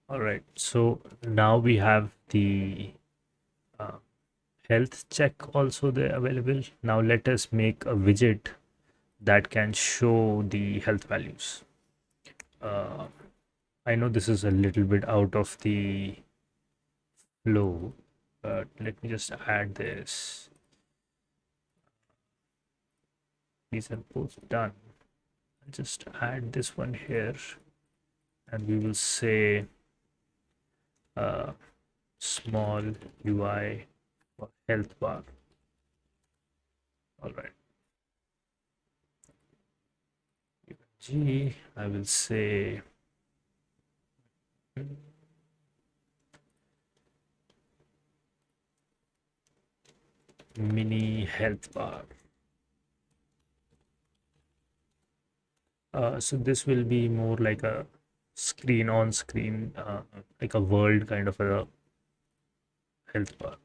All right, so now we have the uh, health check also there available. Now let us make a widget that can show the health values. Uh, I know this is a little bit out of the flow, but let me just add this. These are both done. I'll just add this one here, and we will say uh, small UI for health bar. All right. G, I will say mini health bar. So this will be more like a screen on screen, like a world kind of a health bar.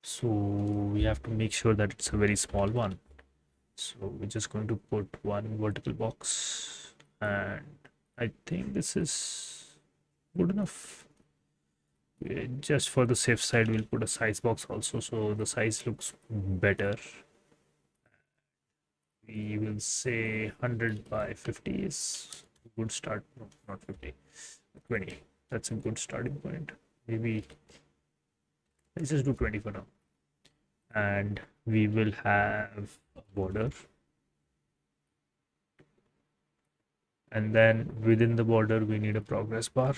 So we have to make sure that it's a very small one. So we're just going to put one vertical box, and I think this is good enough. Just for the safe side, we'll put a size box also, so the size looks better. We will say 100 by 50 is a good start. No, not 50, 20. That's a good starting point. Maybe let's just do 20 for now. And we will have a border. And then within the border, we need a progress bar.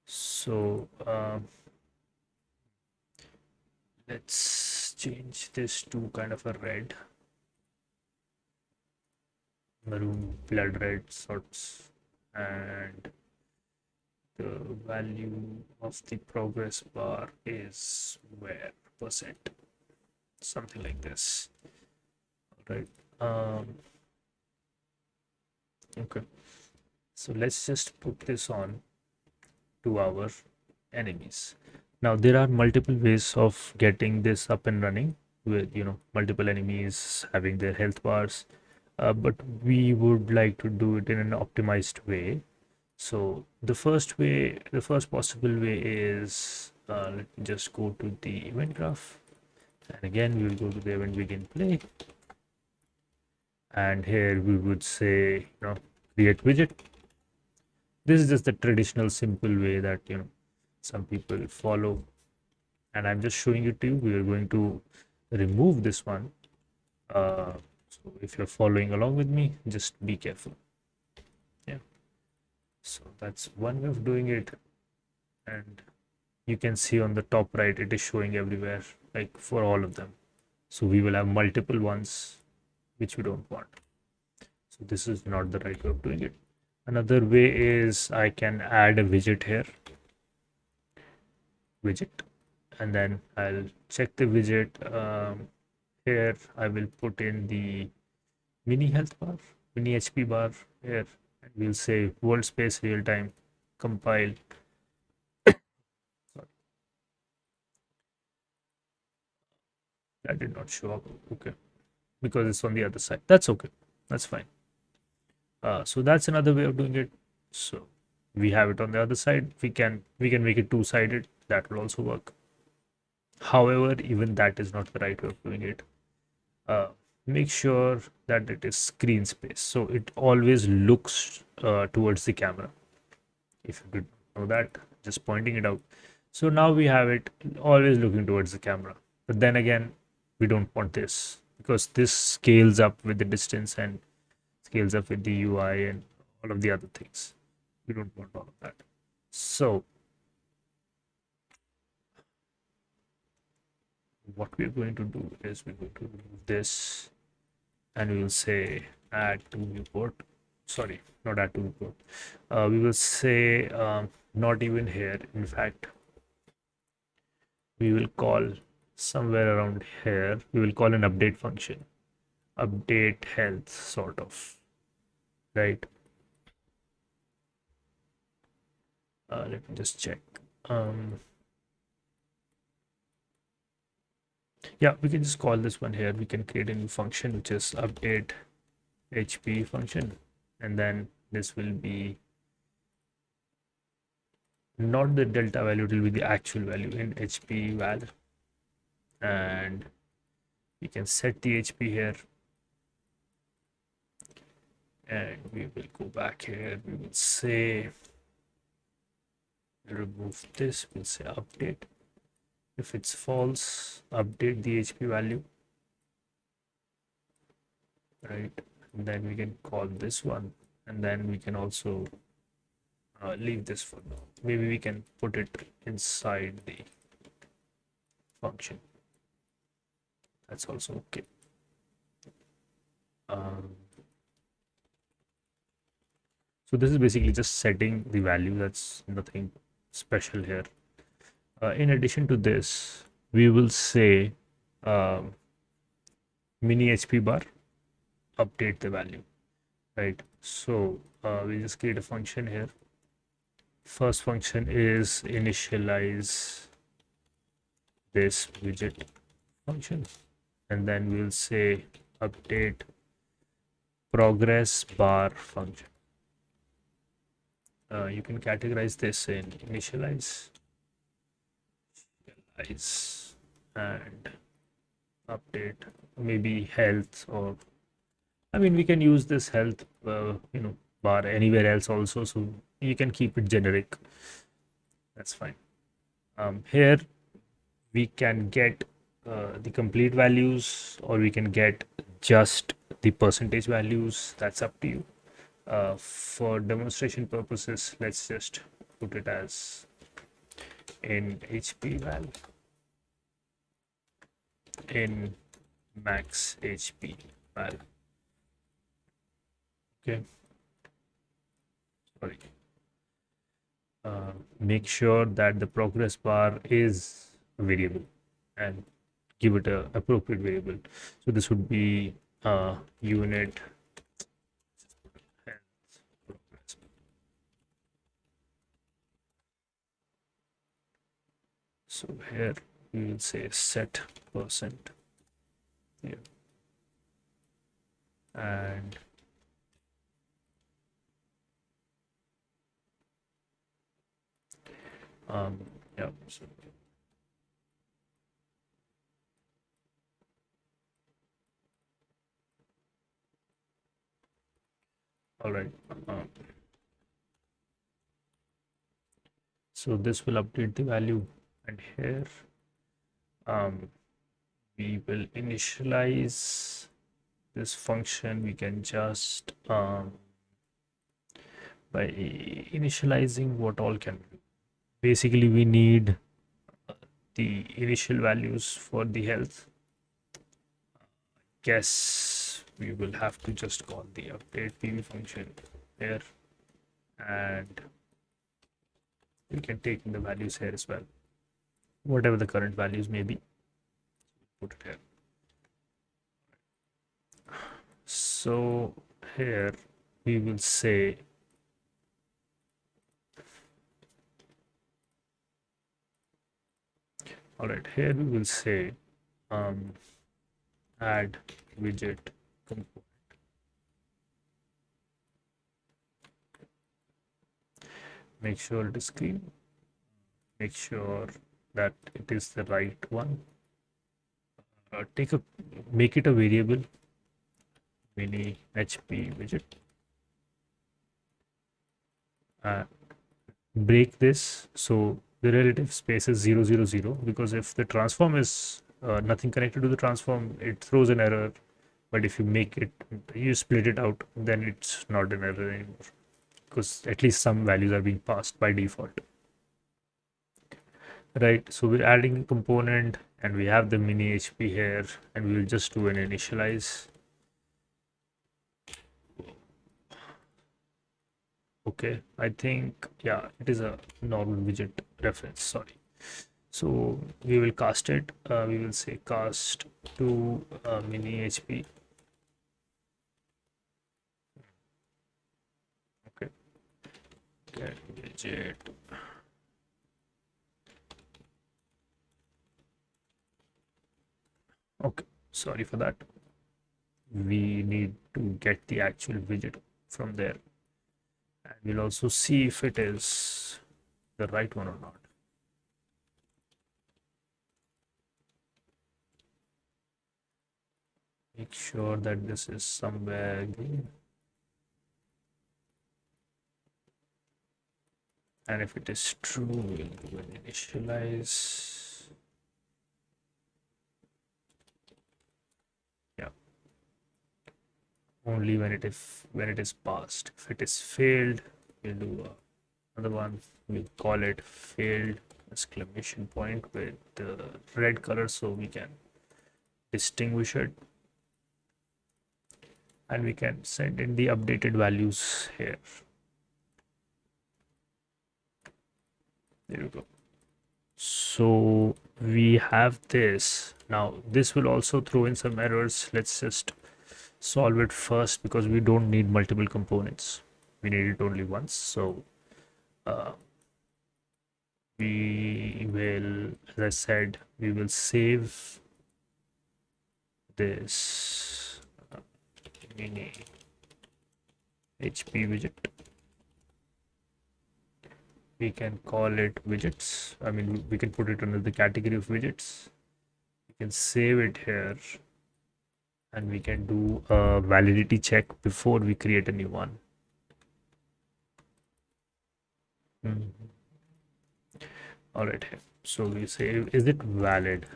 So let's change this to kind of a red, maroon, blood red sorts. And the value of the progress bar is where percent, something like this. All right. Okay. So let's just put this on to our enemies. Now there are multiple ways of getting this up and running with multiple enemies having their health bars, but we would like to do it in an optimized way. So the first possible way is let me just go to the event graph, and again we will go to the event begin play, and here we would say create widget. This is just the traditional simple way that some people follow, and I'm just showing it to you. We are going to remove this one. So if you're following along with me, just be careful. Yeah. So that's one way of doing it, and you can see on the top right, it is showing everywhere, like for all of them. So we will have multiple ones, which we don't want. So this is not the right way of doing it. Another way is I can add a widget here, widget, and then I'll check the widget. Here I will put in the mini health bar, mini HP bar here, and we'll say world space real time compile. Sorry, that did not show up. Okay, because it's on the other side. That's okay. That's fine. So that's another way of doing it. So we have it on the other side. We can make it two-sided. That will also work. However, even that is not the right way of doing it. Uh, Make sure that it is screen space, so it always looks towards the camera. If you did know that, just pointing it out. So now we have it always looking towards the camera. But then again, we don't want this because this scales up with the distance and scales up with the UI and all of the other things. We don't want all of that. So what we're going to do is we're going to remove this, and we will say add to viewport. Sorry, not add to viewport. We will say not even here. In fact, we will call somewhere around here. We will call an update function, update health, sort of, right? Let me just check. Um, Yeah, we can just call this one here. We can create a new function which is update HP function, and then this will be not the delta value, it will be the actual value in HP val, and we can set the HP here, and we will go back here. We will say remove this, we'll say update. If it's false, update the HP value, right? And then we can call this one, and then we can also leave this for now. Maybe we can put it inside the function. That's also okay. So this is basically just setting the value. That's nothing special here. In addition to this, we will say mini HP bar update the value, right? So we just create a function here. First function is initialize this widget function, and then we'll say update progress bar function. You can categorize this in initialize and update, maybe health, or I mean we can use this health bar anywhere else also, so you can keep it generic. That's fine. Here we can get the complete values, or we can get just the percentage values. That's up to you. For demonstration purposes, let's just put it as in HP val, in max HP val. Okay. Sorry. Make sure that the progress bar is a variable and give it a appropriate variable. So this would be unit health progress. So here we will say set percent here, and yeah, so all right. So this will update the value, and here we will initialize this function. We can just by initializing, what all can we do? Basically we need the initial values for the health. Guess we will have to just call the update PV function here, and we can take in the values here as well, whatever the current values may be. Put it here. So here we will say all right, here we will say add widget component. Make sure it is clean. Make sure that it is the right one. Make it a variable, mini HP widget. Break this so the relative space is 0, 0, 0, because if the transform is nothing connected to the transform, it throws an error. But if you make it, you split it out, then it's not an error anymore, because at least some values are being passed by default. Right, so we're adding a component, and we have the mini HP here, and we will just do an initialize. Okay, I think, yeah, it is a normal widget reference, sorry. So we will cast it. We will say cast to mini HP. Okay, get widget. Okay, sorry for that. We need to get the actual widget from there, and we'll also see if it is the right one or not. Make sure that this is somewhere green. And if it is true, we'll do an initialize. Yeah, only when it is passed. If it is failed, we'll do another one. We'll call it failed exclamation point with the red color so we can distinguish it, and we can send in the updated values here. There we go. So we have this. Now this will also throw in some errors. Let's just solve it first because we don't need multiple components. We need it only once. So uh, we will, as I said, we will save this mini HP widget. We can call it widgets. I mean, we can put it under the category of widgets. We can save it here, and we can do a validity check before we create a new one. All right, so we say, is it valid?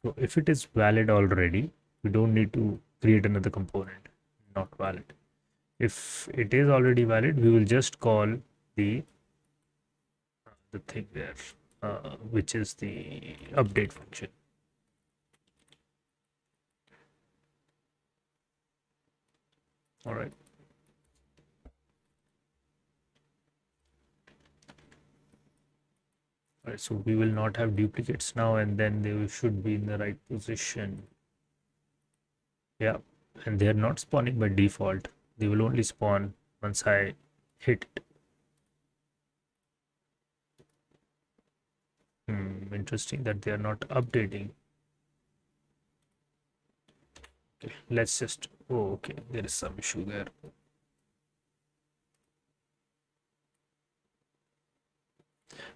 So if it is valid already, we don't need to create another component. Not valid. If it is already valid, we will just call the thing there, which is the update function. All right. All right, so we will not have duplicates now, and then they should be in the right position. Yeah, and they are not spawning by default. They will only spawn once I hit it. Interesting that they are not updating. Okay, let's just, oh, okay, there is some issue there.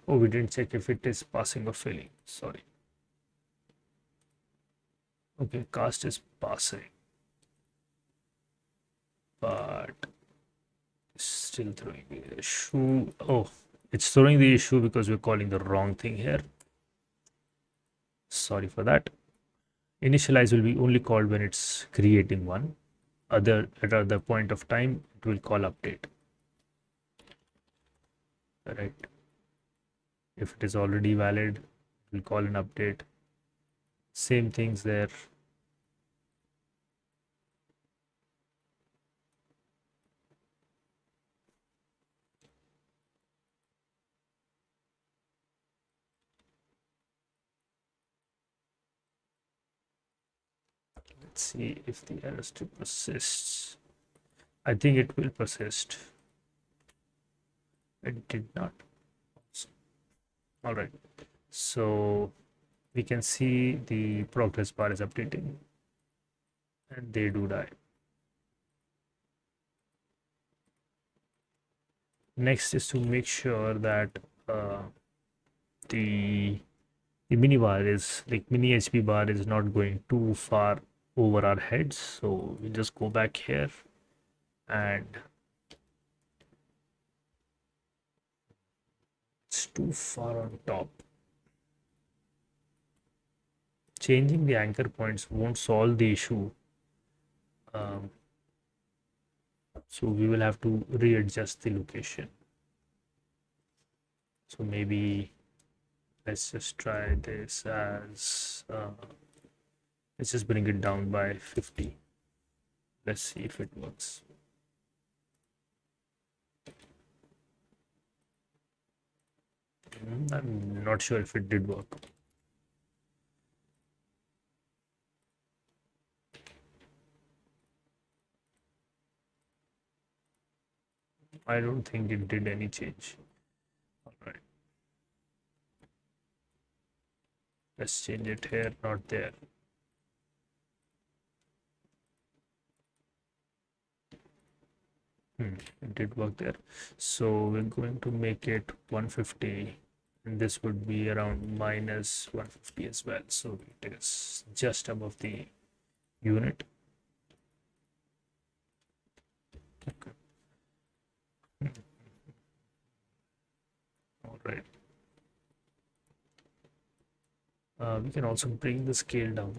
Oh, we didn't check if it is passing or failing. Sorry. Okay, cast is passing, but still throwing the issue. Oh, it's throwing the issue because we're calling the wrong thing here. Sorry for that. Initialize will be only called when it's creating one. At other point of time, it will call update. Right. If it is already valid, it will call an update. Same things there. Let's see if the error still persists. I think it will persist. It did not. All right. So we can see the progress bar is updating, and they do die. Next is to make sure that the the mini bar is like mini HP bar is not going too far over our heads. So we just go back here and it's too far on top. Changing the anchor points won't solve the issue. Um, so we will have to readjust the location. So maybe let's just try this as let's just bring it down by 50. Let's see if it works. I'm not sure if it did work. I don't think it did any change. All right. Let's change it here, not there. It did work there. So we're going to make it 150, and this would be around minus 150 as well. So it is just above the unit. Okay. All right. We can also bring the scale down.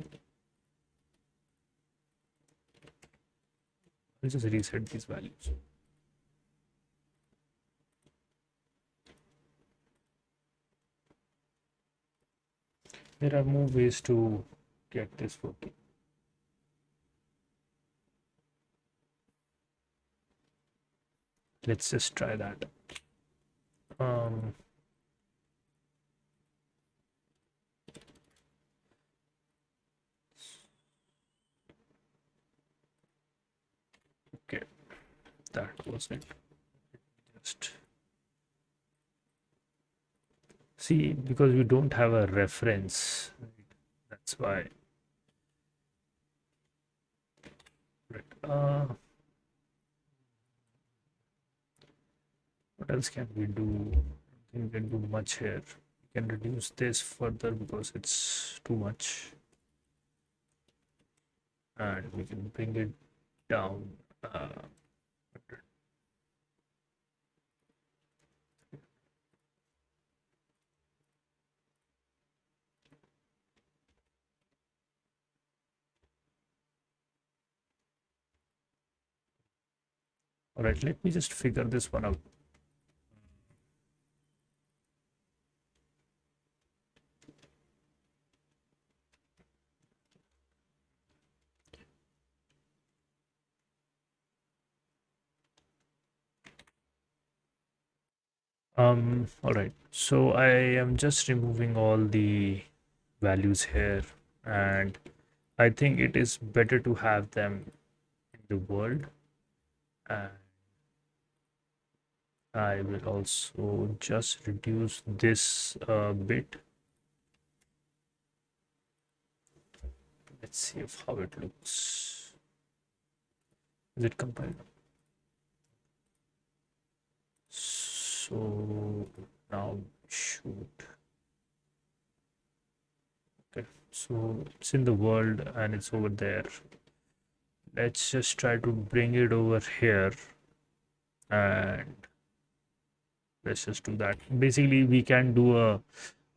Let's just reset these values. There are more ways to get this working. Let's just try that. Um, okay, that was it. Just see, because we don't have a reference, that's why. Right. What else can we do? I think we can do much here. We can reduce this further because it's too much, and we can bring it down. All right, let me just figure this one out. All right, so I am just removing all the values here, and I think it is better to have them in the world. And I will also just reduce this bit. Let's see if how it looks. Is it compiled? So now shoot. Okay, so it's in the world and it's over there. Let's just try to bring it over here, and let's just do that. Basically, we can do a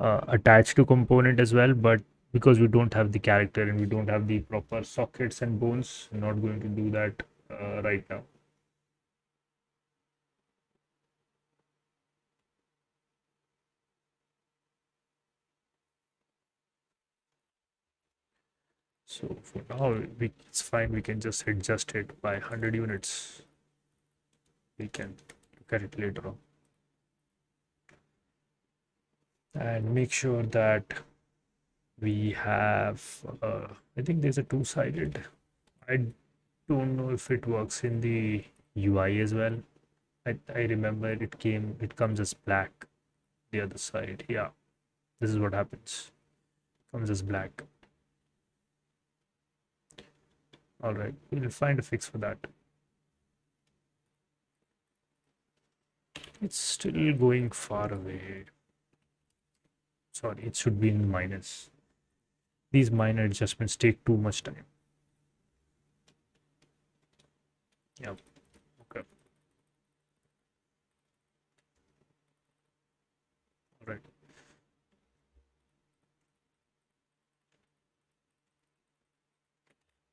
attach to component as well, but because we don't have the character and we don't have the proper sockets and bones, I'm not going to do that right now. So for now, it's fine. We can just adjust it by 100 units. We can look at it later on. And make sure that we have, I think there's a two-sided. I don't know if it works in the UI as well. I remember it comes as black the other side. Yeah, this is what happens. Comes as black. All right, we'll find a fix for that. It's still going far away. Sorry, it should be in minus. These minor adjustments take too much time. Yep. Okay. All right.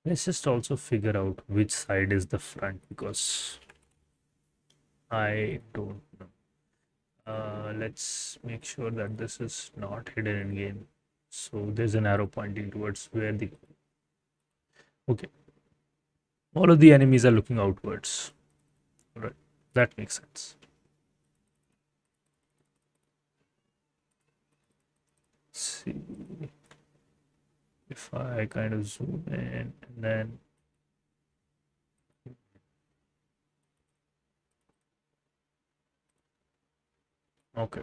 Let's just also figure out which side is the front because I don't know. Let's make sure that this is not hidden in game. So there's an arrow pointing towards where the. Okay. All of the enemies are looking outwards. All right. That makes sense. Let's see if I kind of zoom in and then. Okay.